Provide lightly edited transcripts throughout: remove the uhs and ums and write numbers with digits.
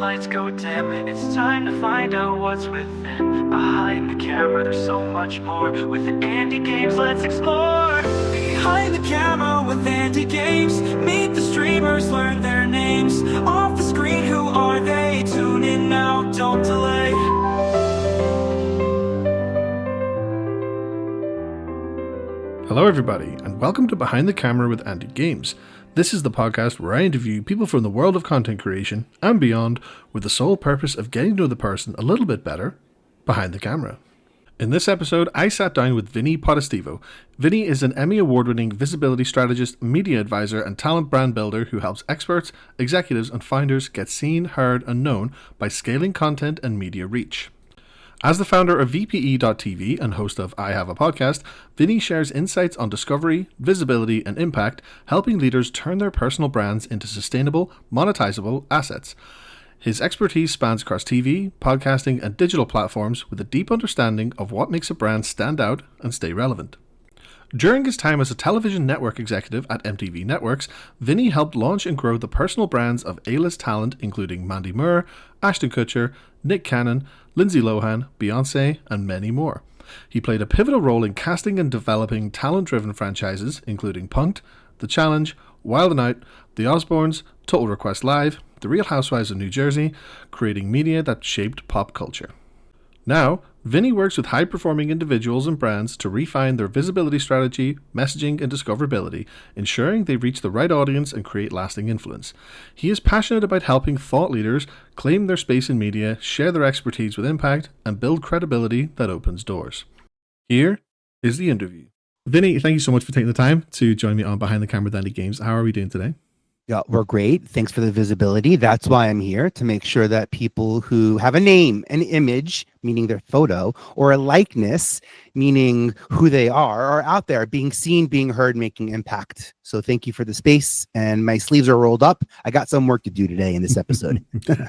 lights go dim, it's time to find out what's within. Behind the camera, there's so much more. With AndyGames, let's explore. Behind the camera with AndyGames, meet the streamers, learn their names. Off the screen, who are they? Tune in now, don't delay. Hello everybody, and welcome to Behind the Camera with AndyGames. This is the podcast where I interview people from the world of content creation and beyond with the sole purpose of getting to know the person a little bit better behind the camera. In this episode, I sat down with Vinnie Potestivo. Vinnie is an Emmy award-winning visibility strategist, media advisor, and talent brand builder who helps experts, executives, and founders get seen, heard, and known by scaling content and media reach. As the founder of VPE.tv and host of I Have a Podcast, Vinnie shares insights on discovery, visibility, and impact, helping leaders turn their personal brands into sustainable, monetizable assets. His expertise spans across TV, podcasting, and digital platforms with a deep understanding of what makes a brand stand out and stay relevant. During his time as a television network executive at MTV Networks, Vinnie helped launch and grow the personal brands of A-list talent including Mandy Moore, Ashton Kutcher, Nick Cannon, Lindsay Lohan, Beyonce, and many more. He played a pivotal role in casting and developing talent-driven franchises including Punk'd, The Challenge, Wild 'N Out, The Osbornes, Total Request Live, The Real Housewives of New Jersey, creating media that shaped pop culture. Now, Vinnie works with high-performing individuals and brands to refine their visibility strategy, messaging, and discoverability, ensuring they reach the right audience and create lasting influence. He is passionate about helping thought leaders claim their space in media, share their expertise with impact, and build credibility that opens doors. Here is the interview. Vinnie, thank you so much for taking the time to join me on Behind the Camera with AndyGames. How are we doing today? Yeah, we're great. Thanks for the visibility. That's why I'm here, to make sure that people who have a name, an image, meaning their photo, or a likeness, meaning who they are out there being seen, being heard, making impact. So thank you for the space, and my sleeves are rolled up. I got some work to do today in this episode.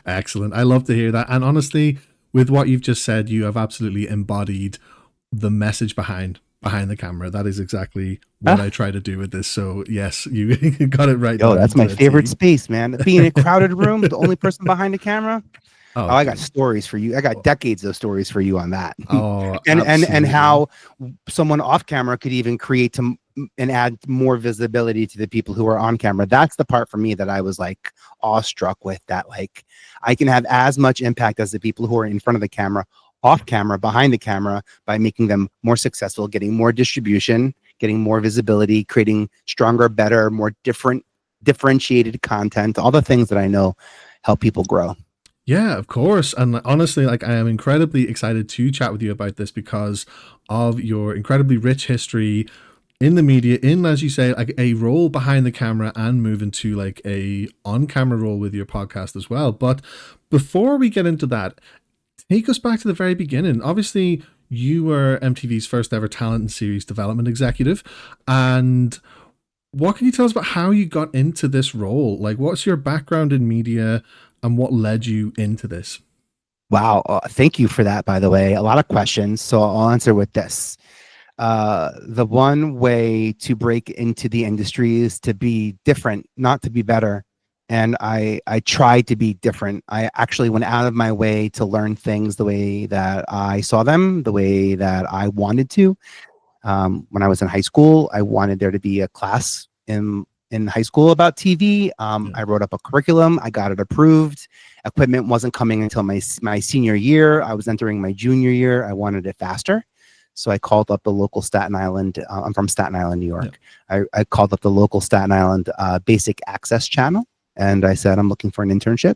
Excellent. I love to hear that. And honestly, with what you've just said, you have absolutely embodied the message behind the camera. That is exactly what I try to do with this. So yes, you got it right. Oh, that's my favorite space, man. Being in a crowded room, the only person behind the camera. Oh, I got stories for you. I got decades of stories for you on that. Oh, and how someone off camera could even create and add more visibility to the people who are on camera. That's the part for me that I was like awestruck with, that like I can have as much impact as the people who are in front of the camera, off camera, behind the camera, by making them more successful, getting more distribution, getting more visibility, creating stronger, better, more differentiated content, all the things that I know help people grow. Yeah, of course. And honestly, like I am incredibly excited to chat with you about this because of your incredibly rich history in the media, in, as you say, like a role behind the camera, and move into like a on-camera role with your podcast as well. But before we get into that, take us back to the very beginning. Obviously, you were MTV's first ever talent and series development executive. And what can you tell us about how you got into this role? Like, what's your background in media and what led you into this? Wow. Thank you for that, by the way. A lot of questions. So I'll answer with this. The one way to break into the industry is to be different, not to be better. And I tried to be different. I actually went out of my way to learn things the way that I saw them, the way that I wanted to. When I was in high school, I wanted there to be a class in high school about TV. I wrote up a curriculum. I got it approved. Equipment wasn't coming until my senior year. I was entering my junior year. I wanted it faster. So I called up the local Staten Island. I'm from Staten Island, New York. Yeah. I called up the local Staten Island Basic Access channel. And I said, I'm looking for an internship.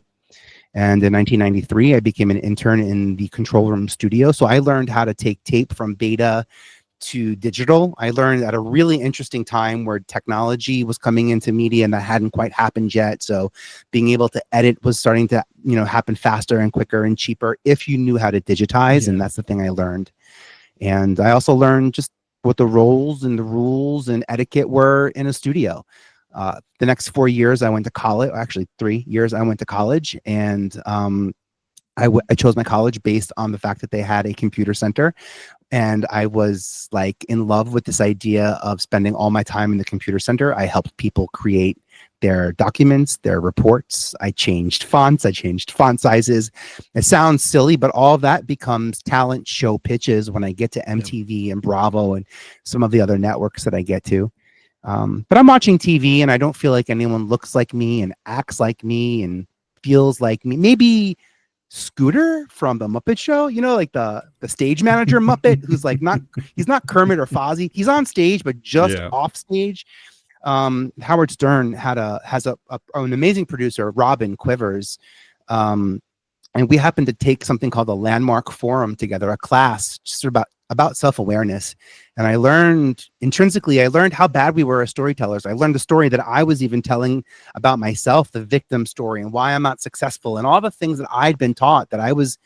And in 1993, I became an intern in the control room studio. So I learned how to take tape from beta to digital. I learned at a really interesting time where technology was coming into media and that hadn't quite happened yet. So being able to edit was starting to, happen faster and quicker and cheaper if you knew how to digitize. Yeah. And that's the thing I learned. And I also learned just what the roles and the rules and etiquette were in a studio. The next 4 years I went to college, actually 3 years I went to college, and I chose my college based on the fact that they had a computer center, and I was like in love with this idea of spending all my time in the computer center. I helped people create their documents, their reports. I changed fonts. I changed font sizes. It sounds silly, but all of that becomes talent show pitches when I get to MTV and Bravo and some of the other networks that I get to. But I'm watching TV and I don't feel like anyone looks like me and acts like me and feels like me. Maybe Scooter from the Muppet Show, like the stage manager Muppet, who's like he's not Kermit or Fozzie. He's on stage, but just off stage. Howard Stern has an amazing producer, Robin Quivers. And we happened to take something called the Landmark Forum together, a class just about self-awareness. And I learned how bad we were as storytellers. I learned the story that I was even telling about myself, the victim story, and why I'm not successful, and all the things that I'd been taught that I was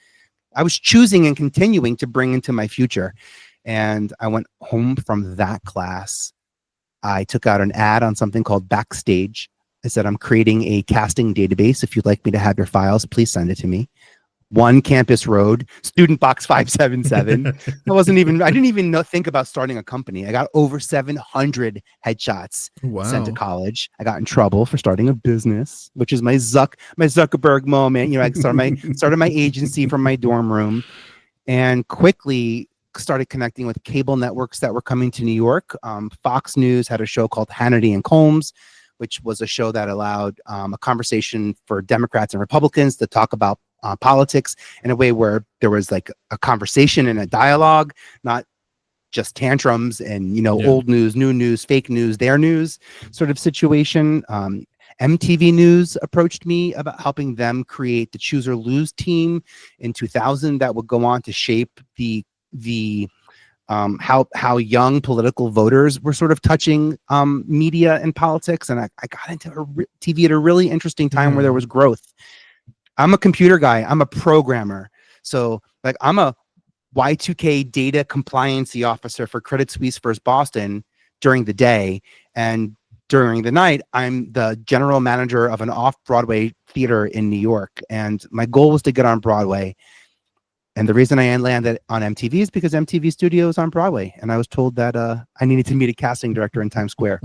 choosing and continuing to bring into my future. And I went home from that class. I took out an ad on something called Backstage. I said, I'm creating a casting database. If you'd like me to have your files, please send it to me. 1 Campus Road, Student Box 577. I didn't even think about starting a company. I got over 700 headshots sent to college. I got in trouble for starting a business, which is my Zuckerberg moment. I started my agency from my dorm room and quickly started connecting with cable networks that were coming to New York. Fox News had a show called Hannity and Combs, which was a show that allowed a conversation for Democrats and Republicans to talk about politics in a way where there was like a conversation and a dialogue, not just tantrums and, old news, new news, fake news, their news sort of situation. MTV News approached me about helping them create the Choose or Lose team in 2000 that would go on to shape how young political voters were sort of touching media and politics. And I got into TV at a really interesting time where there was growth. I'm a computer guy. I'm a programmer. So like I'm a Y2K data compliancy officer for Credit Suisse First Boston during the day. And during the night, I'm the general manager of an off-Broadway theater in New York. And my goal was to get on Broadway. And the reason I landed on MTV is because MTV Studio is on Broadway. And I was told that I needed to meet a casting director in Times Square.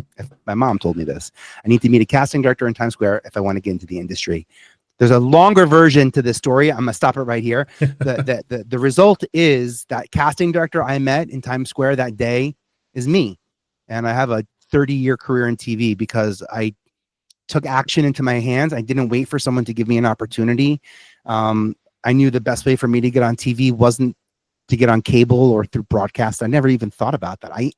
My mom told me this. I need to meet a casting director in Times Square if I want to get into the industry. There's a longer version to this story. I'm going to stop it right here. The result is that casting director I met in Times Square that day is me. And I have a 30-year career in TV because I took action into my hands. I didn't wait for someone to give me an opportunity. I knew the best way for me to get on TV wasn't to get on cable or through broadcast. I never even thought about that.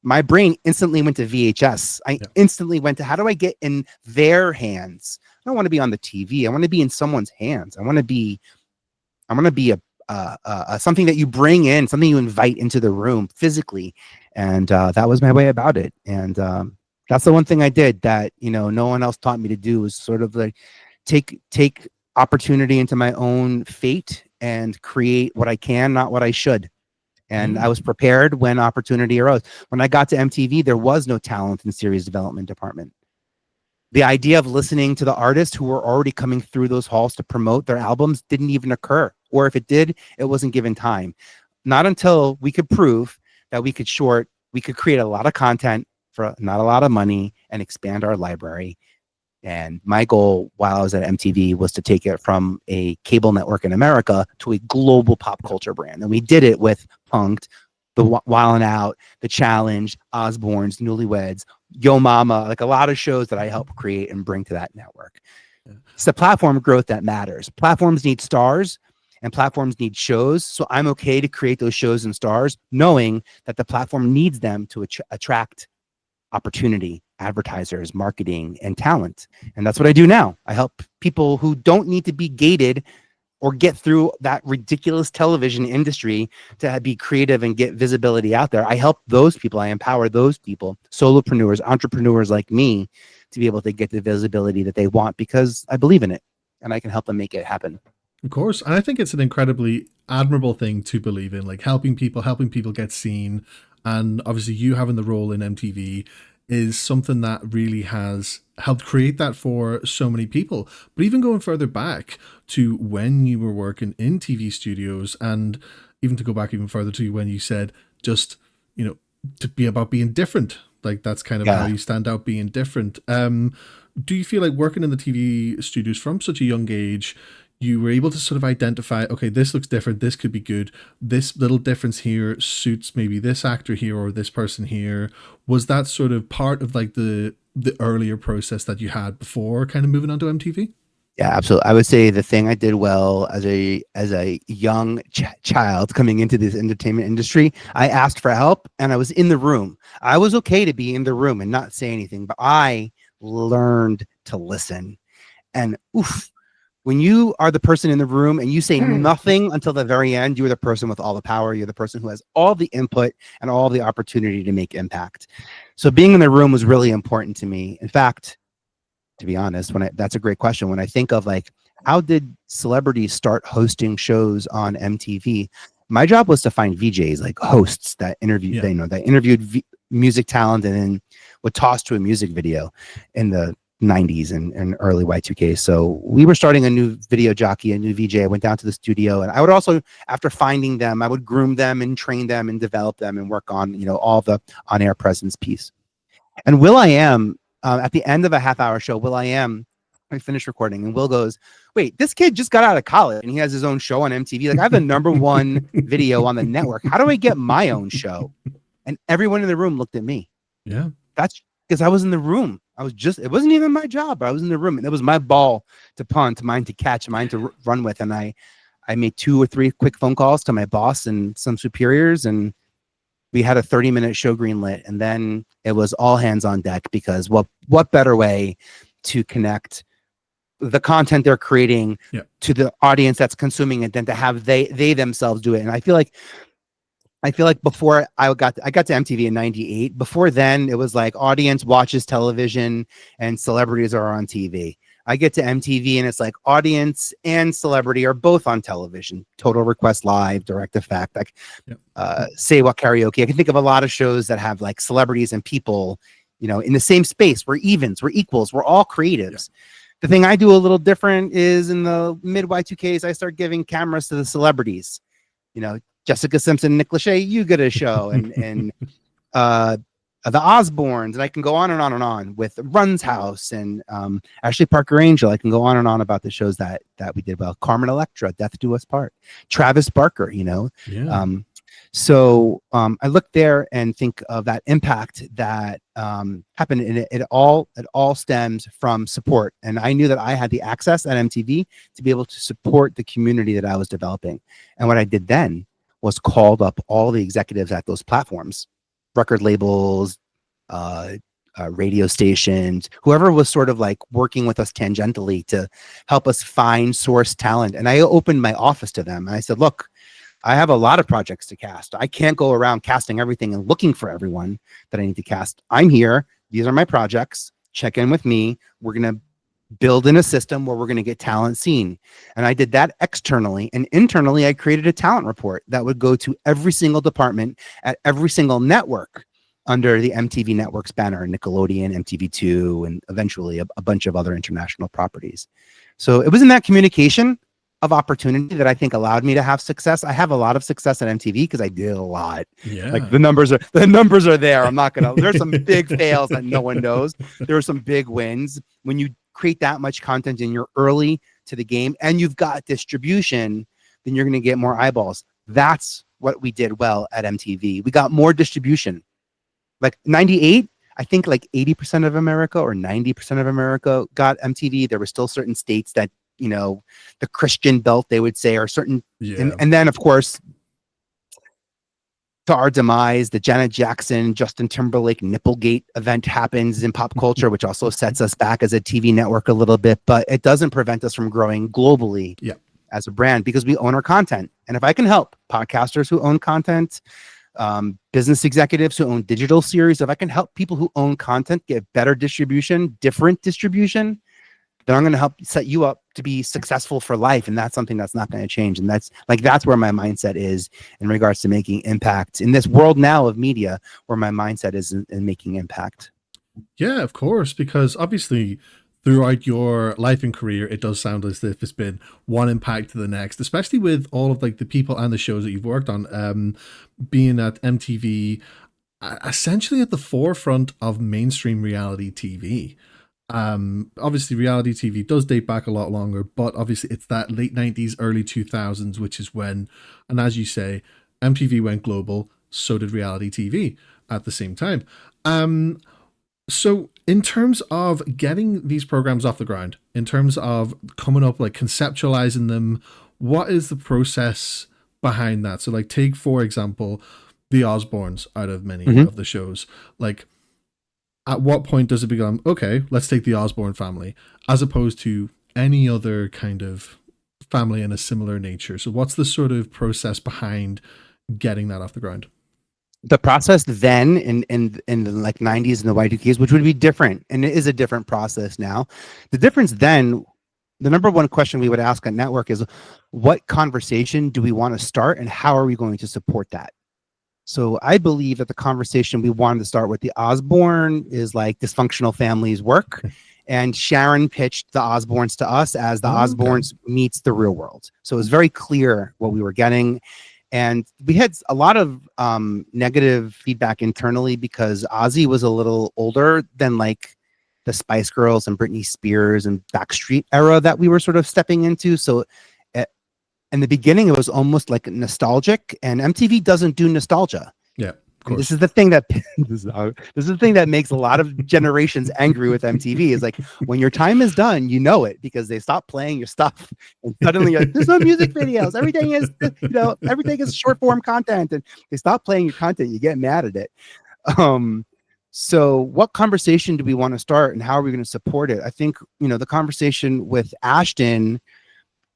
My brain instantly went to VHS. I instantly went to, how do I get in their hands? I don't want to be on the TV. I want to be in someone's hands. I want to be a something that you bring in, something you invite into the room physically. And that was my way about it. And that's the one thing I did that, no one else taught me to do, was sort of like take opportunity into my own fate and create what I can, not what I should. And I was prepared when opportunity arose. When I got to MTV, there was no talent and series development department. The idea of listening to the artists who were already coming through those halls to promote their albums didn't even occur. Or if it did, it wasn't given time. Not until we could prove that we could create a lot of content for not a lot of money and expand our library. And my goal while I was at MTV was to take it from a cable network in America to a global pop culture brand. And we did it with Punk'd, the Wild 'N Out, The Challenge, Osbornes, Newlyweds, Yo Mama, like a lot of shows that I helped create and bring to that network. It's the platform growth that matters. Platforms need stars and platforms need shows. So I'm okay to create those shows and stars, knowing that the platform needs them to attract opportunity, advertisers, marketing, and talent. And that's what I do now. I help people who don't need to be gated or get through that ridiculous television industry to be creative and get visibility out there. I help those people. I empower those people, solopreneurs, entrepreneurs like me, to be able to get the visibility that they want because I believe in it and I can help them make it happen. Of course. And I think it's an incredibly admirable thing to believe in, like helping people get seen. And obviously you having the role in MTV is something that really has helped create that for so many people. But even going further back to when you were working in TV studios, and even to go back even further to when you said just, to be about being different. Like that's kind of how Yeah. you stand out being different. Do you feel like working in the TV studios from such a young age, you were able to sort of identify, okay, this looks different, this could be good, this little difference here suits maybe this actor here or this person here? Was that sort of part of like the earlier process that you had before kind of moving on to MTV? Yeah, absolutely. I would say the thing I did well as a young child coming into this entertainment industry, I asked for help and I was in the room. I was okay to be in the room and not say anything, but I learned to listen. And oof, when you are the person in the room and you say nothing until the very end, you're the person with all the power. You're the person who has all the input and all the opportunity to make impact. So being in the room was really important to me. In fact, to be honest, that's a great question. When I think of like, how did celebrities start hosting shows on MTV? My job was to find VJs, like hosts that interviewed, Yeah. that interviewed music talent and then would toss to a music video in the 90s and early Y2K. So we were starting a new video jockey, a new VJ. I went down to the studio and I would also, after finding them, I would groom them and train them and develop them and work on, all the on-air presence piece. And Will.i.am, at the end of a half-hour show, Will.i.am, I finished recording, and Will goes, "Wait, this kid just got out of college, and he has his own show on MTV. Like, I have the #1 video on the network. How do I get my own show?" And everyone in the room looked at me. Yeah. That's because I was in the room. It wasn't even my job. I was in the room, and it was my ball to punt, mine to catch, mine to run with. And I made 2 or 3 quick phone calls to my boss and some superiors, and we had a 30-minute show greenlit, and then it was all hands on deck because what better way to connect the content they're creating to the audience that's consuming it than to have they themselves do it. And I feel like before I got to MTV in '98, before then it was like audience watches television and celebrities are on TV. I get to MTV and it's like audience and celebrity are both on television. Total Request Live, Direct Effect, like Say What Karaoke. I can think of a lot of shows that have like celebrities and people, in the same space. We're evens, we're equals, we're all creatives. The thing I do a little different is in the mid Y2Ks, I start giving cameras to the celebrities. Jessica Simpson, Nick Lachey, you get a show, and the Osbornes, and I can go on and on and on with Run's House and Ashley Parker Angel. I can go on and on about the shows that we did well. Carmen Electra, Death Do Us Part. Travis Barker, So I look there and think of that impact that happened, and it all stems from support. And I knew that I had the access at MTV to be able to support the community that I was developing. And what I did then was called up all the executives at those platforms, record labels, radio stations, whoever was sort of like working with us tangentially to help us find source talent. And I opened my office to them. And I said, look, I have a lot of projects to cast. I can't go around casting everything and looking for everyone that I need to cast. I'm here. These are my projects. Check in with me. We're going to build in a system where we're going to get talent seen. And I did that externally, and internally I created a talent report that would go to every single department at every single network under the MTV Networks banner, Nickelodeon, MTV2, and eventually a bunch of other international properties. So it was in that communication of opportunity that I think allowed me to have success. I have a lot of success at MTV because I did a lot. Yeah. Like the numbers are there. I'm not gonna. There's some big fails that no one knows. There are some big wins when you create that much content and you're early to the game and you've got distribution. Then you're going to get more eyeballs. That's what we did well at MTV. We got more distribution. Like '98, I think like 80% of America or 90% of America got MTV. There were still certain states that, the Christian belt, they would say, are certain. And then, of course, to our demise, the Janet Jackson, Justin Timberlake Nipplegate event happens in pop culture, which also sets us back as a TV network a little bit, but it doesn't prevent us from growing globally as a brand because we own our content. And if I can help podcasters who own content, business executives who own digital series, if I can help people who own content get better distribution, different distribution, then I'm going to help set you up to be successful for life. And that's something that's not going to change. And that's where my mindset is in regards to making impact in this world now of media, where my mindset is in making impact. Yeah, of course, because obviously throughout your life and career, it does sound as if it's been one impact to the next, especially with all of like the people and the shows that you've worked on, being at MTV. essentially at the forefront of mainstream reality TV. Obviously reality TV does date back a lot longer, but obviously it's that late 90s, early 2000s, which is when, and as you say, MTV went global, so did reality TV at the same time. So in terms of getting these programs off the ground, in terms of coming up, like conceptualizing them, what is the process behind that? So like take, for example, the Osbornes out of many Mhm. of the shows. Like at what point does it become, okay, let's take the Osborne family, as opposed to any other kind of family in a similar nature? So what's the sort of process behind getting that off the ground? The process then in the like 90s and the Y2Ks, which would be different, and it is a different process now. The difference then, the number one question we would ask a network is, what conversation do we want to start, and how are we going to support that? So I believe that the conversation we wanted to start with the Osborne is like dysfunctional families work. And Sharon pitched the Osbornes to us as the Oh, okay. Osbornes meets the real world. So it was very clear what we were getting. And we had a lot of negative feedback internally because Ozzy was a little older than like the Spice Girls and Britney Spears and Backstreet era that we were sort of stepping into. So in the beginning, it was almost like nostalgic, and MTV doesn't do nostalgia. Yeah, of And this course. is the thing that this is the thing that makes a lot of generations angry with MTV. Is like when your time is done, you know it because they stop playing your stuff, and suddenly you're like, there's no music videos. Everything is everything is short form content, and they stop playing your content. You get mad at it. So what conversation do we want to start, and how are we going to support it? I think the conversation with Ashton.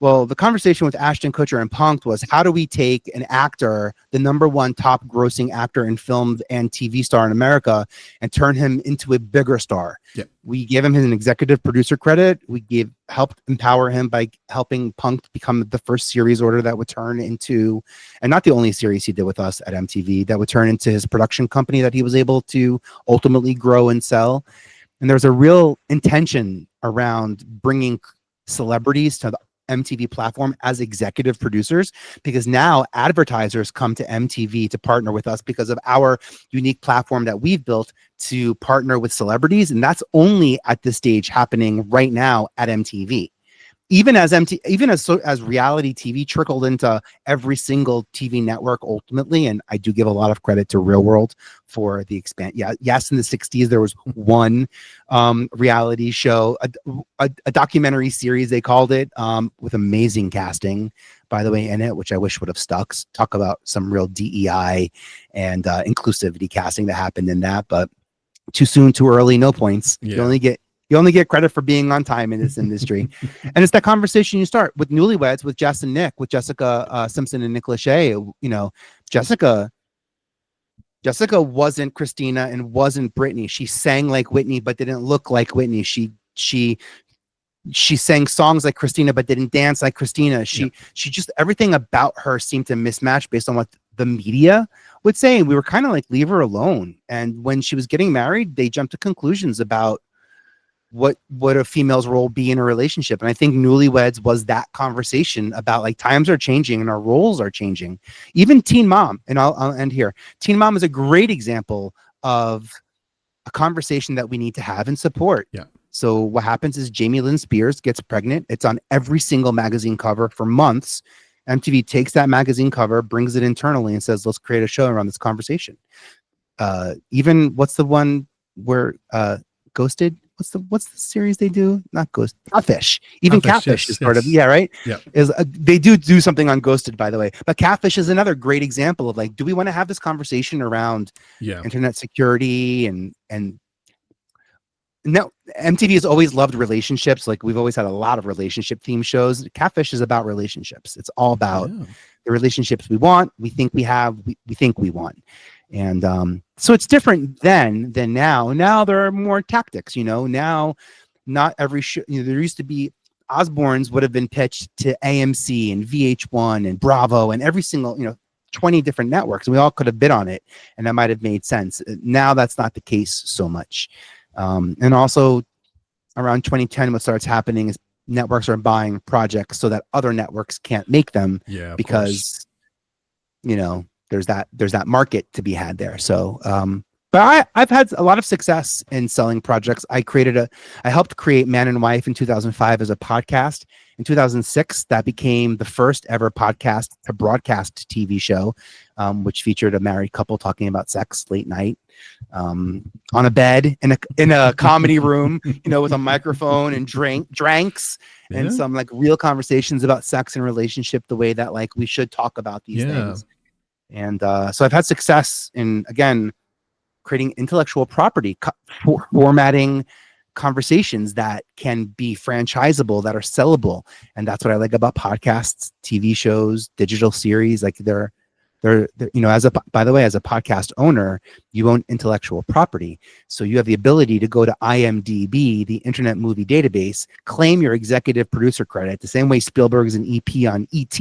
Well, the conversation with Ashton Kutcher and Punked was, how do we take an actor, the #1 top grossing actor in film and TV star in America, and turn him into a bigger star? Yeah. We gave him an executive producer credit. We helped empower him by helping Punked become the first series order that would turn into, and not the only series he did with us at MTV, that would turn into his production company that he was able to ultimately grow and sell. And there's a real intention around bringing celebrities to the MTV platform as executive producers, because now advertisers come to MTV to partner with us because of our unique platform that we've built to partner with celebrities. And that's only at this stage happening right now at MTV. Even as reality TV trickled into every single TV network ultimately, and I do give a lot of credit to Real World for the expand. Yeah, yes, in the 60s there was one reality show, a documentary series they called it, with amazing casting, by the way, in it, which I wish would have stuck. Talk about some real DEI and inclusivity casting that happened in that, but too soon, too early, no points. Yeah. You only get credit for being on time in this industry. And it's that conversation you start with Newlyweds, with Jess and Nick, with Jessica Simpson and Nick Lachey. Jessica wasn't Christina and wasn't Britney. She sang like Whitney, but didn't look like Whitney. She sang songs like Christina, but didn't dance like Christina. She just, everything about her seemed to mismatch based on what the media would say. And we were kind of like, leave her alone. And when she was getting married, they jumped to conclusions about what a female's role be in a relationship. And I think Newlyweds was that conversation about like, times are changing and our roles are changing. Even Teen Mom, and I'll end here. Teen Mom is a great example of a conversation that we need to have and support. Yeah. So what happens is Jamie Lynn Spears gets pregnant. It's on every single magazine cover for months. MTV takes that magazine cover, brings it internally, and says, let's create a show around this conversation. Even what's the one where Ghosted? What's the series they do? Not Ghost, Catfish. Even Catfish is part of, yeah, right? Yeah. Is they do something on Ghosted, by the way. But Catfish is another great example of like, do we want to have this conversation around internet security and no, MTV has always loved relationships. Like we've always had a lot of relationship themed shows. Catfish is about relationships. It's all about the relationships we want, we think we have, we think we want. And so it's different then than now. Now there are more tactics, now not every show, there used to be Osborne's would have been pitched to AMC and VH1 and Bravo and every single, 20 different networks. And we all could have bid on it and that might've made sense. Now that's not the case so much. And also around 2010, what starts happening is networks are buying projects so that other networks can't make them because, there's that market to be had there. So but I've had a lot of success in selling projects. I helped create Man and Wife in 2005 as a podcast. In 2006, that became the first ever podcast to broadcast TV show, which featured a married couple talking about sex late night, on a bed in a comedy room, with a microphone and drinks and some like real conversations about sex and relationship, the way that like we should talk about these things. And so I've had success in, again, creating intellectual property, formatting conversations that can be franchisable, that are sellable. And that's what I like about podcasts, TV shows, digital series. Like they're by the way, as a podcast owner, you own intellectual property. So you have the ability to go to IMDb, the Internet Movie Database, claim your executive producer credit, the same way Spielberg's an EP on ET,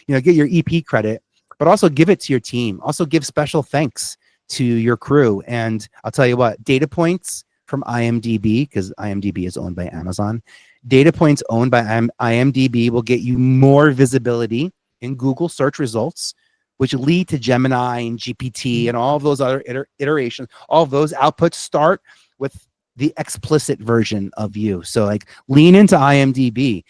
get your EP credit, but also give it to your team. Also give special thanks to your crew. And I'll tell you what, data points from IMDb, because IMDb is owned by Amazon, data points owned by IMDb will get you more visibility in Google search results, which lead to Gemini and GPT and all of those other iterations. All of those outputs start with the explicit version of you. So like lean into IMDb.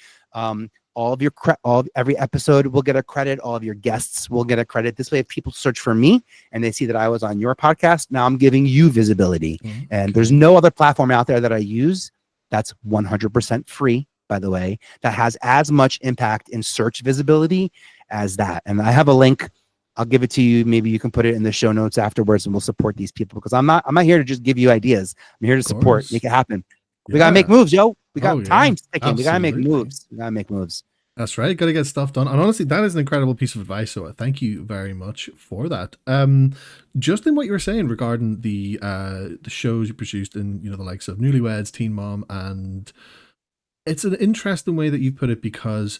Every episode will get a credit. All of your guests will get a credit. This way, if people search for me and they see that I was on your podcast, now I'm giving you visibility. And there's no other platform out there that I use that's 100% free, by the way, that has as much impact in search visibility as that. And I have a link. I'll give it to you. Maybe you can put it in the show notes afterwards, and we'll support these people, because I'm not here to just give you ideas. I'm here to support, make it happen. We gotta make moves, yo. We got time ticking. We gotta make moves. That's right. Got to get stuff done. And honestly, that is an incredible piece of advice. So thank you very much for that. Just in what you were saying regarding the shows you produced in, the likes of Newlyweds, Teen Mom, and it's an interesting way that you put it, because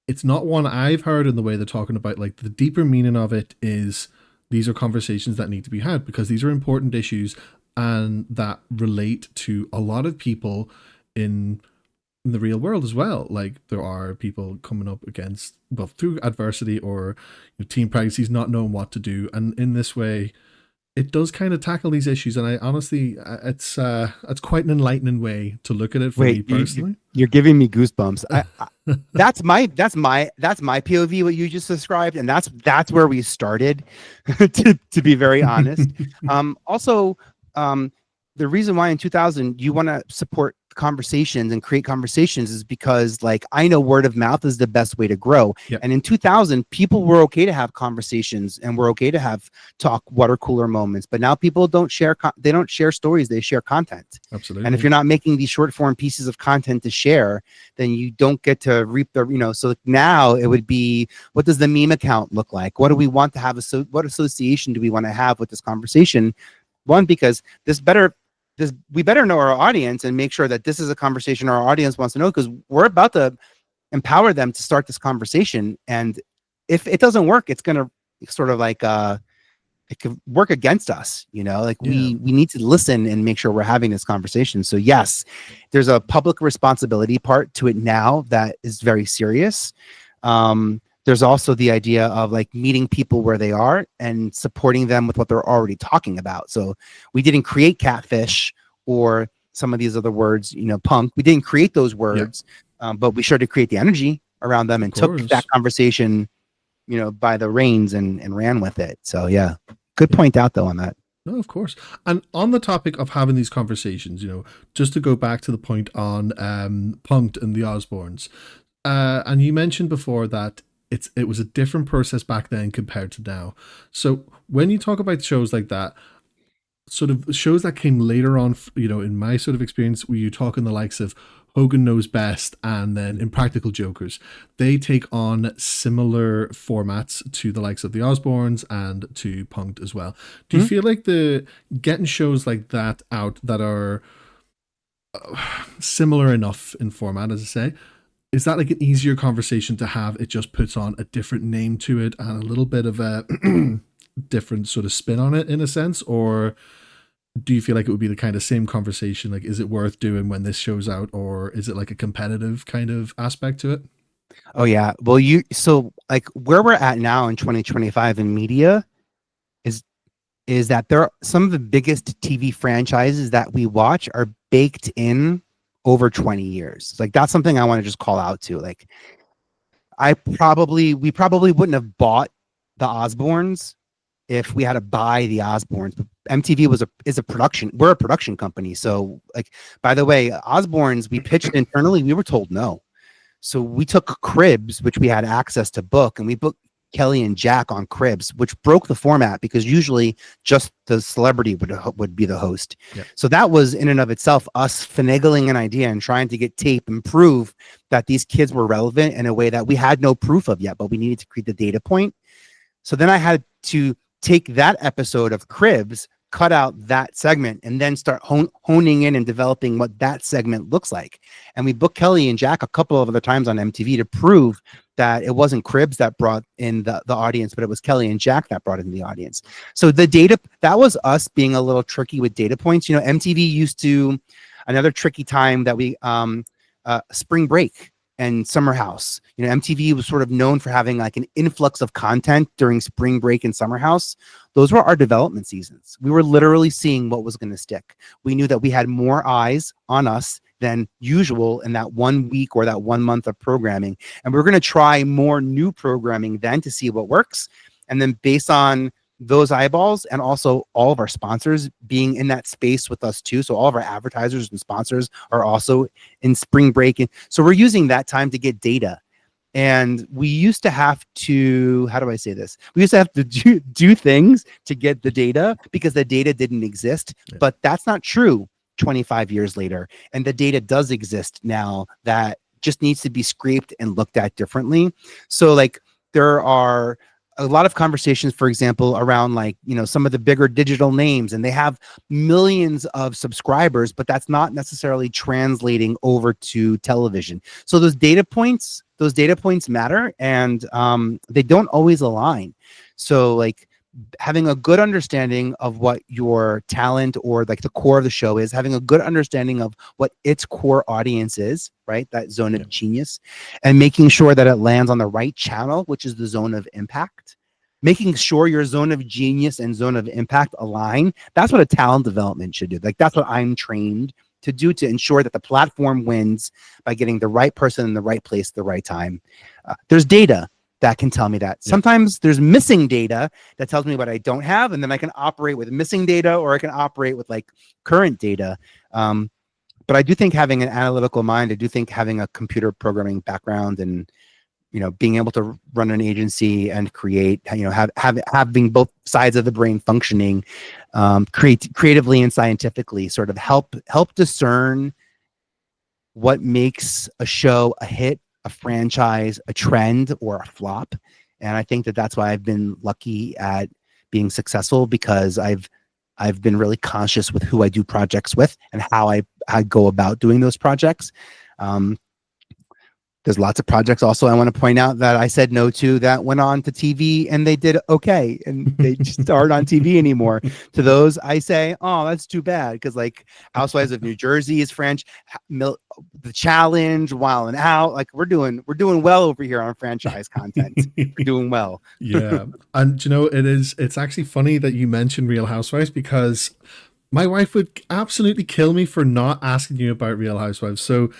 it's not one I've heard in the way they're talking about. Like the deeper meaning of it is these are conversations that need to be had, because these are important issues and that relate to a lot of people in the real world as well. Like there are people coming up against, well, through adversity or teen pregnancies, not knowing what to do, and in this way it does kind of tackle these issues. And I honestly, it's quite an enlightening way to look at it for me personally. You're giving me goosebumps. That's my POV, what you just described, and that's where we started. to be very honest. Also, the reason why in 2000 you want to support conversations and create conversations is because, like, I know word of mouth is the best way to grow. Yep. And in 2000, people were okay to have conversations and were okay to have water cooler moments. But now people don't share. They don't share stories. They share content. Absolutely. And if you're not making these short form pieces of content to share, then you don't get to reap the. So now it would be, what does the meme account look like? What do we want to have? What association do we want to have with this conversation? One, because we better know our audience and make sure that this is a conversation our audience wants to know, because we're about to empower them to start this conversation. And if it doesn't work, it's going to sort of like, it could work against us, we need to listen and make sure we're having this conversation. So yes, there's a public responsibility part to it now that is very serious. There's also the idea of like meeting people where they are and supporting them with what they're already talking about. So we didn't create catfish or some of these other words, punk. We didn't create those words, but we sure to create the energy around them and took that conversation, by the reins and ran with it. So yeah, good point out though on that. No, of course. And on the topic of having these conversations, just to go back to the point on Punk'd and the Osbornes, and you mentioned before that it was a different process back then compared to now. So when you talk about shows like that, sort of shows that came later on, in my sort of experience, where you talk in the likes of Hogan Knows Best and then Impractical Jokers, they take on similar formats to the likes of the Osbornes and to Punk'd as well. Do you feel like getting shows like that out that are similar enough in format, as I say, is that like an easier conversation to have? It just puts on a different name to it and a little bit of a different sort of spin on it in a sense? Or do you feel like it would be the kind of same conversation? Like, is it worth doing when this shows out, or is it like a competitive kind of aspect to it? Oh yeah. Well, so like where we're at now in 2025 in media is is that there are some of the biggest TV franchises that we watch are baked in over 20 years. Like that's something I want to just call out to. Like we probably wouldn't have bought the Osbornes if we had to buy the Osbornes. But MTV is a production. We're a production company. So like, by the way, Osbornes, we pitched internally. We were told no. So we took Cribs, which we had access to book, and we booked Kelly and Jack on Cribs, which broke the format because usually just the celebrity would be the host. Yeah. So that was in and of itself us finagling an idea and trying to get tape and prove that these kids were relevant in a way that we had no proof of yet, but we needed to create the data point. So then I had to take that episode of Cribs, cut out that segment, and then start honing in and developing what that segment looks like. And we booked Kelly and Jack a couple of other times on MTV to prove that it wasn't Cribs that brought in the audience, but it was Kelly and Jack that brought in the audience. So the data, that was us being a little tricky with data points. You know, MTV used to, another tricky time that we, Spring Break and Summer House. You know, MTV was sort of known for having like an influx of content during Spring Break and Summer House. Those were our development seasons. We were literally seeing what was going to stick. We knew that we had more eyes on us than usual in that 1 week or that 1 month of programming. And we're going to try more new programming then to see what works. And then based on those eyeballs and also all of our sponsors being in that space with us too. So all of our advertisers and sponsors are also in Spring Break. And so we're using that time to get data. And we used to have to, how do I say this? We used to have to do things to get the data because the data didn't exist. Yeah. But that's not true 25 years later. And the data does exist now that just needs to be scraped and looked at differently. So like there are a lot of conversations, for example, around like, you know, some of the bigger digital names, and they have millions of subscribers, but that's not necessarily translating over to television. So those data points matter, and they don't always align. So like having a good understanding of what your talent or like the core of the show is, having a good understanding of what its core audience is, right? That zone of genius, and making sure that it lands on the right channel, which is the zone of impact. Making sure your zone of genius and zone of impact align. That's what a talent development should do. Like that's what I'm trained to do, to ensure that the platform wins by getting the right person in the right place at the right time. There's data that can tell me that. Sometimes there's missing data that tells me what I don't have, and then I can operate with missing data, or I can operate with like current data. But I do think having an analytical mind, I do think having a computer programming background, and you know, being able to run an agency and create, you know, having both sides of the brain functioning, creatively and scientifically, sort of help discern what makes a show a hit, a franchise, a trend, or a flop. And I think that that's why I've been lucky at being successful, because I've been really conscious with who I do projects with and how I go about doing those projects. There's lots of projects also I want to point out that I said no to that went on to TV and they did okay, and they just aren't on TV anymore. To those I say, oh, that's too bad, because like Housewives of New Jersey is French, The Challenge, Wild and Out, like we're doing well over here on franchise content. We're doing well. Yeah, and you know, it's actually funny that you mentioned Real Housewives, because my wife would absolutely kill me for not asking you about Real Housewives. So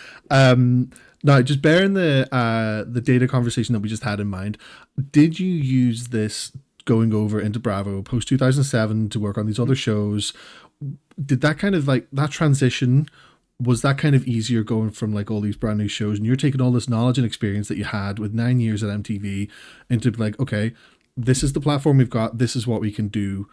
now, just bearing the data conversation that we just had in mind, did you use this going over into Bravo post 2007 to work on these other shows? Did that kind of like that transition, was that kind of easier going from like all these brand new shows, and you're taking all this knowledge and experience that you had with 9 years at MTV into like, okay, this is the platform we've got, this is what we can do,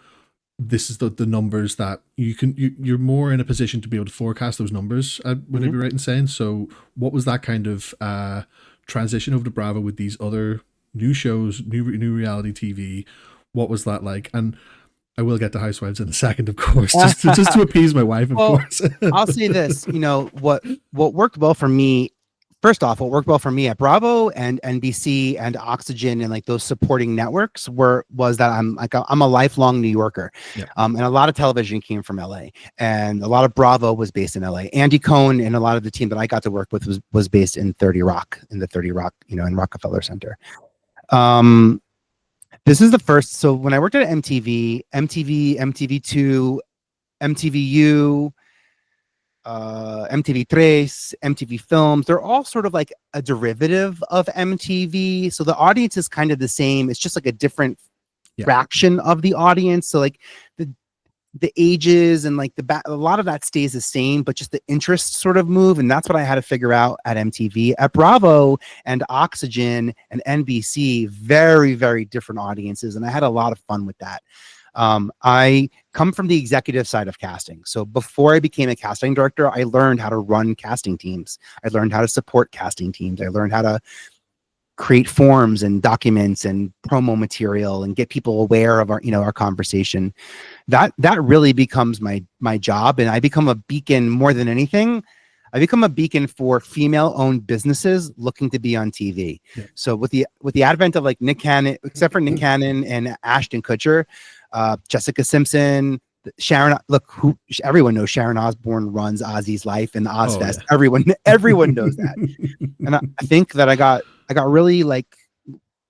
this is the numbers that you're more in a position to be able to forecast those numbers, would I be right in saying? So what was that kind of transition over to Bravo with these other new shows, new reality TV? What was that like? And I will get to Housewives in a second, of course, just to appease my wife, of course. I'll say this, you know, what worked well for me first off, what worked well for me at Bravo and NBC and Oxygen and like those supporting networks was that I'm a lifelong New Yorker. Yeah. And a lot of television came from LA, and a lot of Bravo was based in LA. Andy Cohen and a lot of the team that I got to work with was based in 30 Rock, in the 30 Rock, in Rockefeller Center. This is the first. So when I worked at MTV, MTV2, MTVU, MTV3, MTV Films, they're all sort of like a derivative of MTV. So the audience is kind of the same. It's just like a different fraction of the audience. So like the ages and like a lot of that stays the same, but just the interests sort of move. And that's what I had to figure out at MTV. At Bravo and Oxygen and NBC, very, very different audiences. And I had a lot of fun with that. I come from the executive side of casting. So before I became a casting director, I learned how to run casting teams. I learned how to support casting teams. I learned how to create forms and documents and promo material and get people aware of our conversation. That really becomes my job. And I become a beacon more than anything. I become a beacon for female-owned businesses looking to be on TV. Yeah. So with the advent of like Nick Cannon, except for Nick Cannon and Ashton Kutcher, Jessica Simpson, Sharon, everyone knows Sharon Osborne runs Ozzy's Life and the Ozfest. Yeah. Everyone knows that. And I think that I got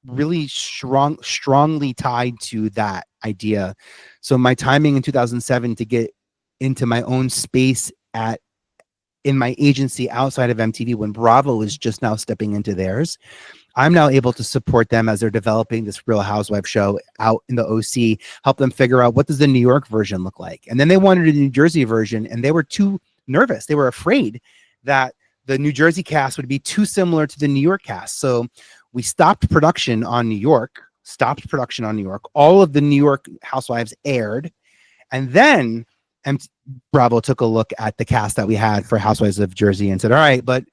really strongly tied to that idea. So my timing in 2007 to get into my own space in my agency outside of MTV, when Bravo is just now stepping into theirs, I'm now able to support them as they're developing this Real Housewives show out in the OC, help them figure out what does the New York version look like. And then they wanted a New Jersey version, and they were too nervous. They were afraid that the New Jersey cast would be too similar to the New York cast. So we stopped production on New York. All of the New York Housewives aired. And then Bravo took a look at the cast that we had for Housewives of Jersey and said, all right, but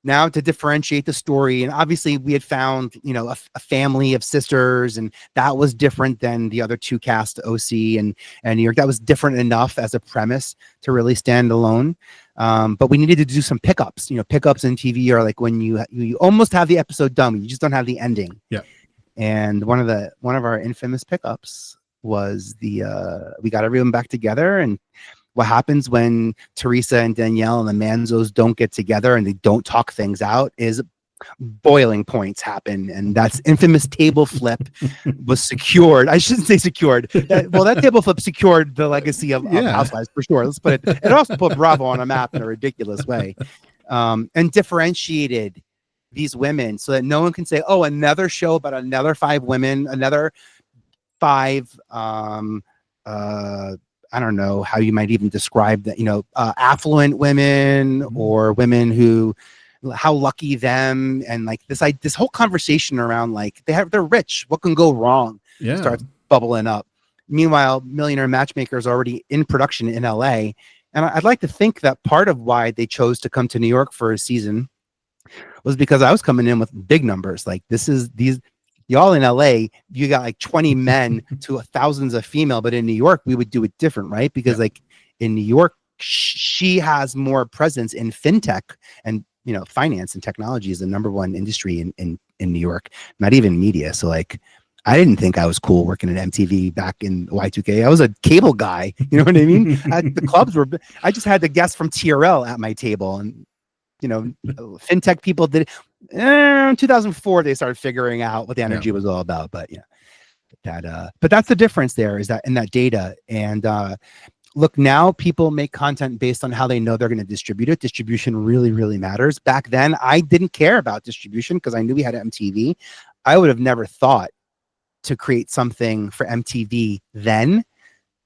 now to differentiate the story. And obviously we had found, a family of sisters, and that was different than the other two casts, OC and New York. That was different enough as a premise to really stand alone. But we needed to do some pickups. Pickups in TV are like when you almost have the episode done, you just don't have the ending. Yeah. And one of our infamous pickups was we got everyone back together. And what happens when Teresa and Danielle and the Manzos don't get together and they don't talk things out is boiling points happen. And that's infamous table flip was secured. I shouldn't say secured. That table flip secured the legacy of Housewives for sure. Let's put it. It also put Bravo on a map in a ridiculous way, and differentiated these women so that no one can say, oh, another show about another 5 women, another 5 I don't know how you might even describe that, affluent women or women who, how lucky them, and like this whole conversation around like they're rich, what can go wrong? Starts bubbling up. Meanwhile, Millionaire Matchmaker is already in production in LA, and I'd like to think that part of why they chose to come to New York for a season was because I was coming in with big numbers. Like y'all in LA, you got like 20 men to thousands of female, but in New York, we would do it different, right? Because like in New York, she has more presence in fintech, and finance and technology is the #1 industry in New York, not even media. So like, I didn't think I was cool working at MTV back in Y2K. I was a cable guy, you know what I mean? The clubs I just had the guests from TRL at my table, and fintech people did. In 2004, they started figuring out what the energy was all about. But but that's the difference there, is that in that data. And look, now people make content based on how they know they're going to distribute it. Distribution really, really matters. Back then, I didn't care about distribution because I knew we had MTV. I would have never thought to create something for MTV then.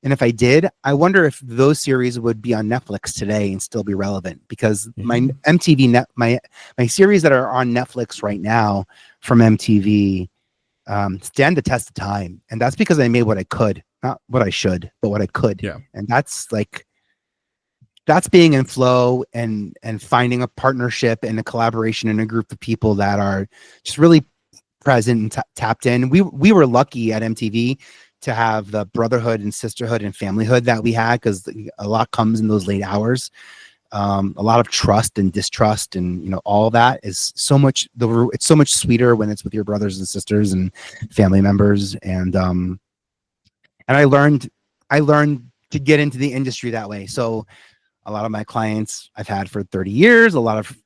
And if I did, I wonder if those series would be on Netflix today and still be relevant, because my MTV my series that are on Netflix right now from MTV stand the test of time. And that's because I made what I could, not what I should, but what I could. Yeah. And that's being in flow and finding a partnership and a collaboration in a group of people that are just really present and tapped in. We were lucky at MTV to have the brotherhood and sisterhood and familyhood that we had, because a lot comes in those late hours. A lot of trust and distrust, and all that is so much. It's so much sweeter when it's with your brothers and sisters and family members. And I learned to get into the industry that way. So a lot of my clients I've had for 30 years. A lot of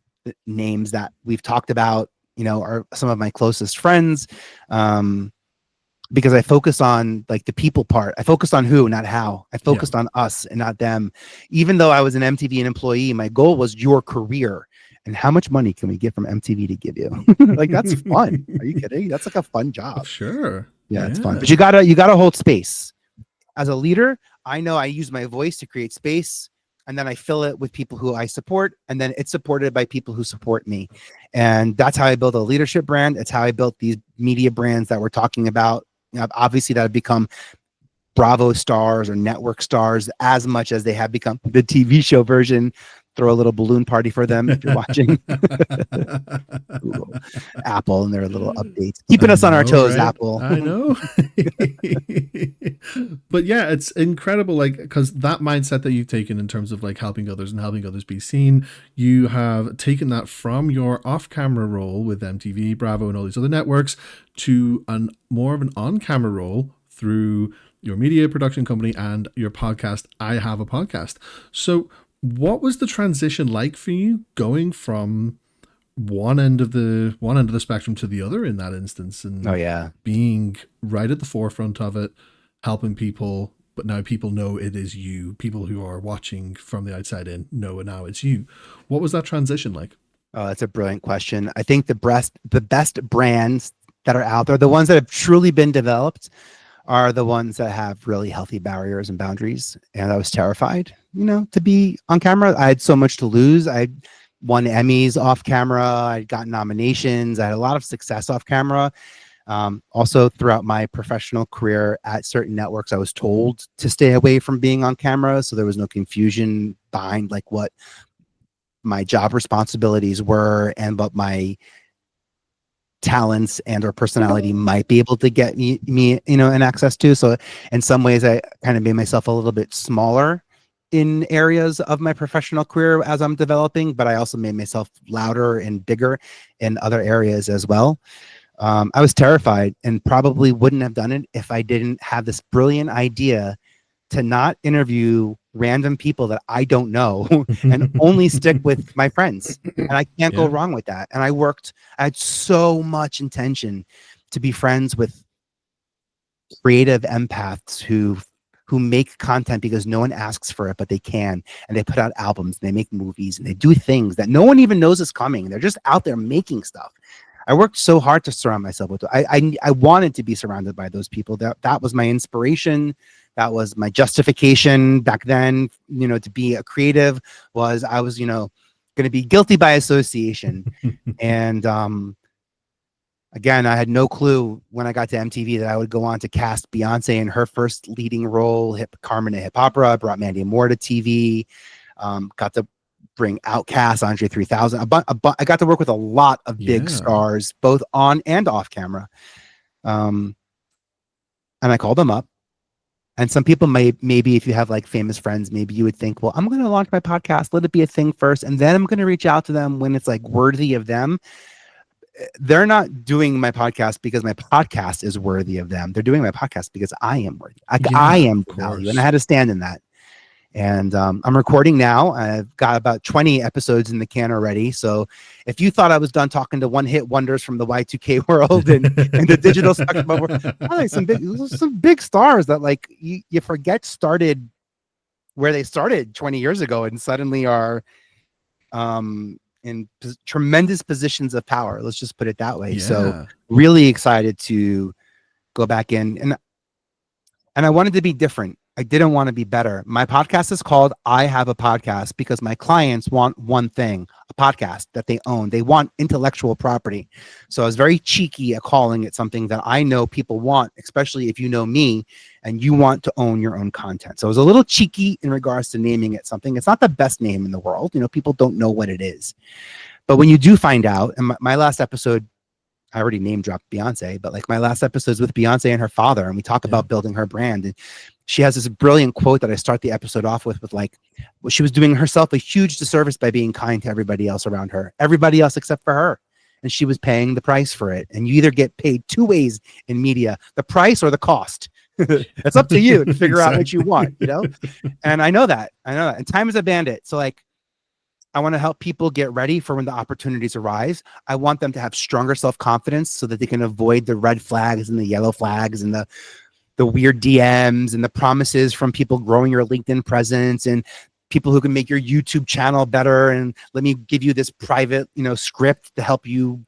names that we've talked about, are some of my closest friends. Because I focus on like the people part. I focused on who, not how. I focused on us and not them. Even though I was an MTV employee, my goal was your career and how much money can we get from MTV to give you? Like, that's fun. Are you kidding? That's like a fun job. Sure. Yeah, it's fun. But you gotta hold space. As a leader, I know I use my voice to create space, and then I fill it with people who I support, and then it's supported by people who support me. And that's how I build a leadership brand. It's how I built these media brands that we're talking about. Obviously, that have become Bravo stars or network stars as much as they have become the TV show version. Throw a little balloon party for them if you're watching. Apple and their little updates. Keeping us on our toes, right? Apple. I know. But yeah, it's incredible, like, because that mindset that you've taken in terms of like helping others and helping others be seen, you have taken that from your off-camera role with MTV, Bravo, and all these other networks to more of an on-camera role through your media production company and your podcast, I Have a Podcast. So what was the transition like for you going from one end of the spectrum to the other in that instance, and being right at the forefront of it, helping people, but now people know it is you. People who are watching from the outside in know now it's you. What was that transition like? Oh, that's a brilliant question. I think the best brands that are out there, the ones that have truly been developed, are the ones that have really healthy barriers and boundaries. And I was terrified, to be on camera. I had so much to lose. I won Emmys off camera. I'd gotten nominations. I had a lot of success off camera. Also, throughout my professional career at certain networks, I was told to stay away from being on camera. So there was no confusion behind like what my job responsibilities were and what my talents and or personality might be able to get me an access to. So in some ways I kind of made myself a little bit smaller in areas of my professional career as I'm developing, but I also made myself louder and bigger in other areas as well. I was terrified and probably wouldn't have done it if I didn't have this brilliant idea to not interview random people that I don't know and only stick with my friends. And I can't go wrong with that. And I had so much intention to be friends with creative empaths who make content because no one asks for it, but they can. And they put out albums, and they make movies, and they do things that no one even knows is coming. They're just out there making stuff. I worked so hard to surround myself with. I wanted to be surrounded by those people. That was my inspiration. That was my justification back then. To be a creative was I was going to be guilty by association. And again, I had no clue when I got to MTV that I would go on to cast Beyonce in her first leading role, Carmen at Hip Opera. Brought Mandy Moore to TV. Got to bring Outkast, Andre 3000. I got to work with a lot of big stars, both on and off camera. And I called them up. And some people maybe if you have like famous friends, maybe you would think, well, I'm going to launch my podcast. Let it be a thing first. And then I'm going to reach out to them when it's like worthy of them. They're not doing my podcast because my podcast is worthy of them. They're doing my podcast because I am worthy. I am value. And I had to stand in that. And I'm recording now. I've got about 20 episodes in the can already. So if you thought I was done talking to one-hit wonders from the Y2K world and the digital spectrum, like some big stars that like you forget started where they started 20 years ago and suddenly are in tremendous positions of power. Let's just put it that way. So really excited to go back in. And I wanted to be different. I didn't want to be better. My podcast is called I Have a Podcast because my clients want one thing, a podcast that they own. They want intellectual property. So I was very cheeky at calling it something that I know people want, especially if you know me and you want to own your own content. So I was a little cheeky in regards to naming it something. It's not the best name in the world. People don't know what it is. But when you do find out, and my last episode, I already name dropped Beyonce, but like my last episode's with Beyonce and her father, and we talk about building her brand. And she has this brilliant quote that I start the episode off with like, well, she was doing herself a huge disservice by being kind to everybody else around her, everybody else except for her. And she was paying the price for it. And you either get paid two ways in media, the price or the cost. It's up to you to figure out what you want, you know? And I know that. And time is a bandit. So like, I want to help people get ready for when the opportunities arise. I want them to have stronger self-confidence so that they can avoid the red flags and the yellow flags and the weird DMs and the promises from people growing your LinkedIn presence and people who can make your YouTube channel better. And let me give you this private, script to help you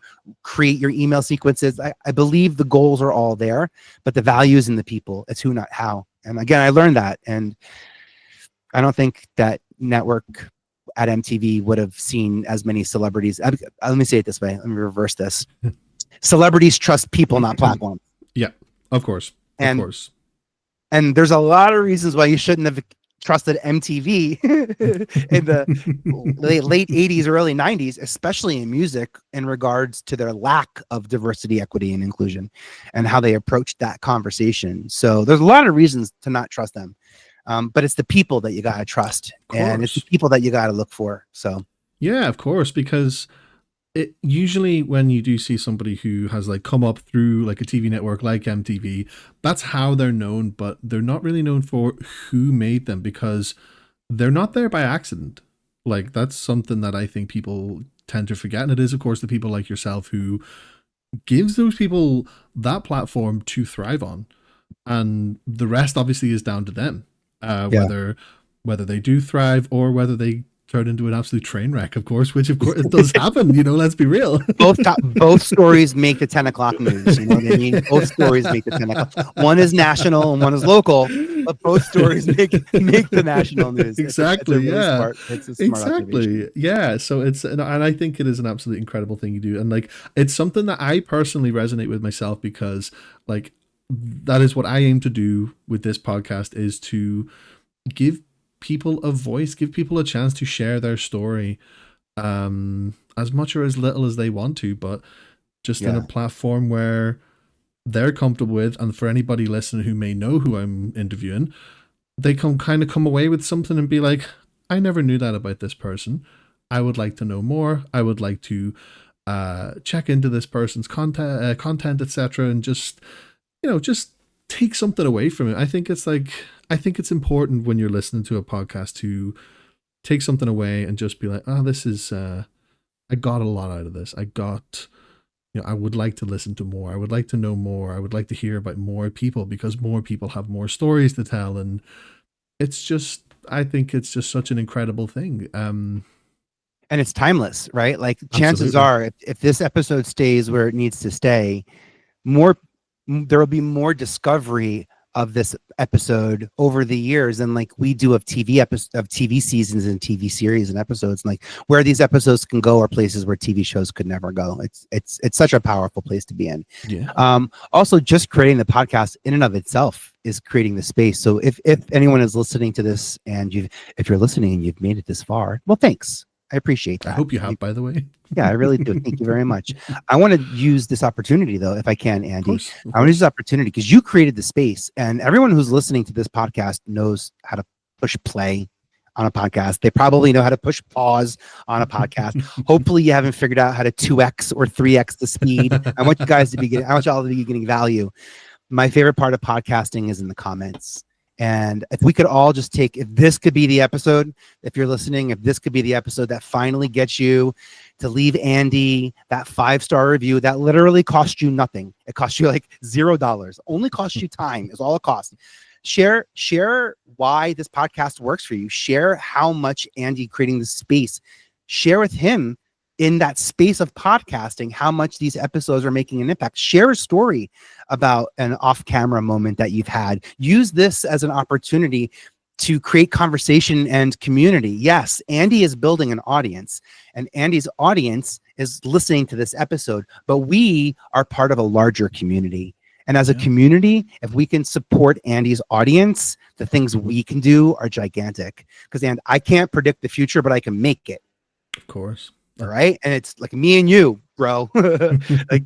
create your email sequences. I believe the goals are all there, but the value is in the people. It's who, not how. And again, I learned that. And I don't think that network at MTV would have seen as many celebrities. Let me say it this way. Let me reverse this. Celebrities trust people, not platforms. Yeah, of course. And there's a lot of reasons why you shouldn't have trusted MTV in the late 80s, early 90s, especially in music, in regards to their lack of diversity, equity, and inclusion and how they approached that conversation. So there's a lot of reasons to not trust them. But it's the people that you got to trust, and it's the people that you got to look for. So, yeah, of course, because it usually when you do see somebody who has like come up through like a TV network like MTV, that's how they're known, but they're not really known for who made them because they're not there by accident. Like that's something that I think people tend to forget. And it is, of course, the people like yourself who gives those people that platform to thrive on. And the rest obviously is down to them. Whether they do thrive or whether they turn into an absolute train wreck, of course, which of course it does happen, let's be real. Both stories make the 10 o'clock news. You know what I mean? Both stories make the 10 o'clock. One is national and one is local, but both stories make the national news. Exactly. It's a smart observation. Yeah. So and I think it is an absolutely incredible thing you do. And like, it's something that I personally resonate with myself because like, that is what I aim to do with this podcast, is to give people a voice, give people a chance to share their story, as much or as little as they want to, but just in a platform where they're comfortable with. And for anybody listening who may know who I'm interviewing, they can kind of come away with something and be like, I never knew that about this person. I would like to know more. I would like to check into this person's content, etc., and just take something away from it. I think it's important when you're listening to a podcast to take something away and just be like, oh, this is, I got a lot out of this. I would like to listen to more. I would like to know more. I would like to hear about more people because more people have more stories to tell. And I think it's just such an incredible thing. And it's timeless, right? Like chances are if this episode stays where it needs to stay, there will be more discovery of this episode over the years than like we do of TV seasons and TV series and episodes. And like where these episodes can go are places where TV shows could never go. It's such a powerful place to be in. Yeah. Also, just creating the podcast in and of itself is creating the space. So if anyone is listening to this and if you're listening and you've made it this far, well, thanks. I appreciate that. I hope you have, by the way. Yeah, I really do. Thank you very much. I want to use this opportunity, though, if I can, Andy. Of course. I want to use this opportunity because you created the space, and everyone who's listening to this podcast knows how to push play on a podcast. They probably know how to push pause on a podcast. Hopefully, you haven't figured out how to 2x or 3x the speed. I want you guys to be getting. I want you all to be getting value. My favorite part of podcasting is in the comments. And if we could all just if this could be the episode, if you're listening, if this could be the episode that finally gets you to leave Andy that 5-star review, that literally costs you nothing. It costs you like $0. Only costs you time is all it costs. Share why this podcast works for you. Share how much Andy creating this space. Share with him in that space of podcasting, how much these episodes are making an impact. Share a story about an off-camera moment that you've had. Use this as an opportunity to create conversation and community. Yes, Andy is building an audience, and Andy's audience is listening to this episode, but we are part of a larger community. And as a community, if we can support Andy's audience, the things we can do are gigantic. Because I can't predict the future, but I can make it. Of course. All right. And it's like me and you, bro. Like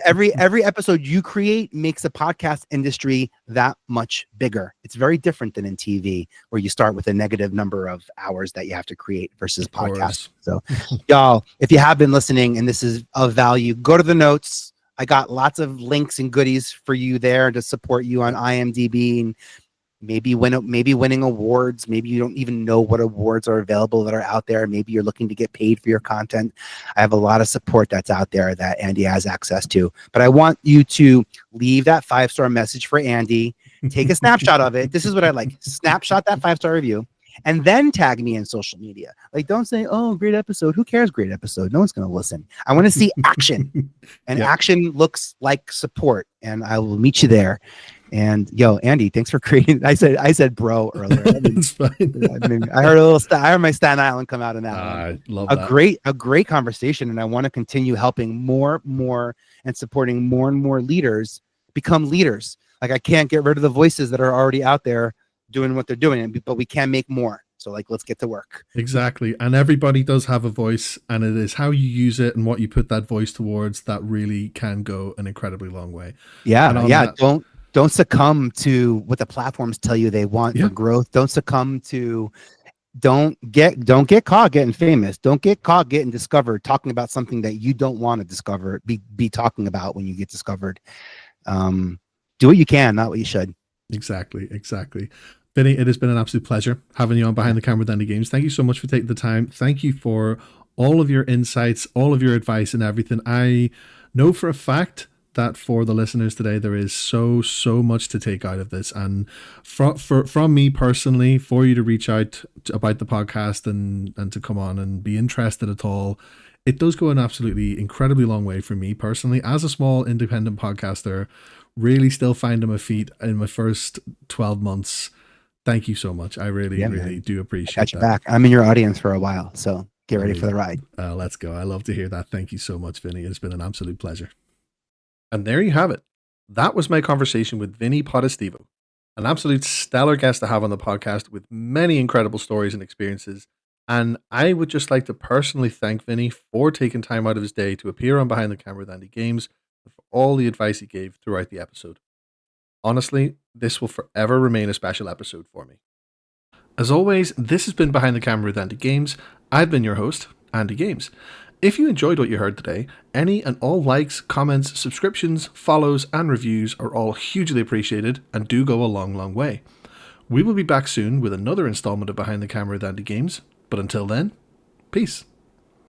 every episode you create makes the podcast industry that much bigger. It's very different than in TV, where you start with a negative number of hours that you have to create versus podcast. So y'all, if you have been listening and this is of value, go to the notes. I got lots of links and goodies for you there to support you on IMDb, and maybe winning awards. Maybe you don't even know what awards are available that are out there. Maybe you're looking to get paid for your content. I have a lot of support that's out there that Andy has access to. But I want you to leave that 5-star message for Andy. Take a snapshot of it. This is what I like. Snapshot that 5-star review. And then tag me in social media. Like, don't say, "Oh, great episode." Who cares? Great episode. No one's going to listen. I want to see action, and action looks like support. And I will meet you there. And yo, Andy, thanks for creating. I said bro earlier. It's fine. I heard my Staten Island come out in that one. I love that. A great conversation, and I want to continue helping more, and supporting more and more leaders become leaders. Like, I can't get rid of the voices that are already out there doing what they're doing, but we can make more. So, like, let's get to work. Exactly. And everybody does have a voice, and it is how you use it and what you put that voice towards that really can go an incredibly long way. Yeah. Don't succumb to what the platforms tell you they want for growth. Don't succumb to don't get caught getting famous. Don't get caught getting discovered talking about something that you don't want to discover, be talking about when you get discovered. Do what you can, not what you should. Exactly. Vinny, it has been an absolute pleasure having you on Behind the Camera with AndyGames. Thank you so much for taking the time. Thank you for all of your insights, all of your advice and everything. I know for a fact that for the listeners today, there is so much to take out of this. And from me personally, for you to reach out about the podcast and to come on and be interested at all, it does go an absolutely incredibly long way for me personally. As a small independent podcaster, really still finding my feet in my first 12 months. Thank you so much. I really do appreciate that. Got you back. I'm in your audience for a while, so get ready for the ride. Let's go. I love to hear that. Thank you so much, Vinny. It's been an absolute pleasure. And there you have it. That was my conversation with Vinnie Potestivo, an absolute stellar guest to have on the podcast with many incredible stories and experiences. And I would just like to personally thank Vinny for taking time out of his day to appear on Behind the Camera with AndyGames and for all the advice he gave throughout the episode. Honestly, this will forever remain a special episode for me. As always, this has been Behind the Camera with AndyGames. I've been your host, AndyGames. If you enjoyed what you heard today, any and all likes, comments, subscriptions, follows, and reviews are all hugely appreciated and do go a long way. We will be back soon with another installment of Behind the Camera with AndyGames, but until then, peace.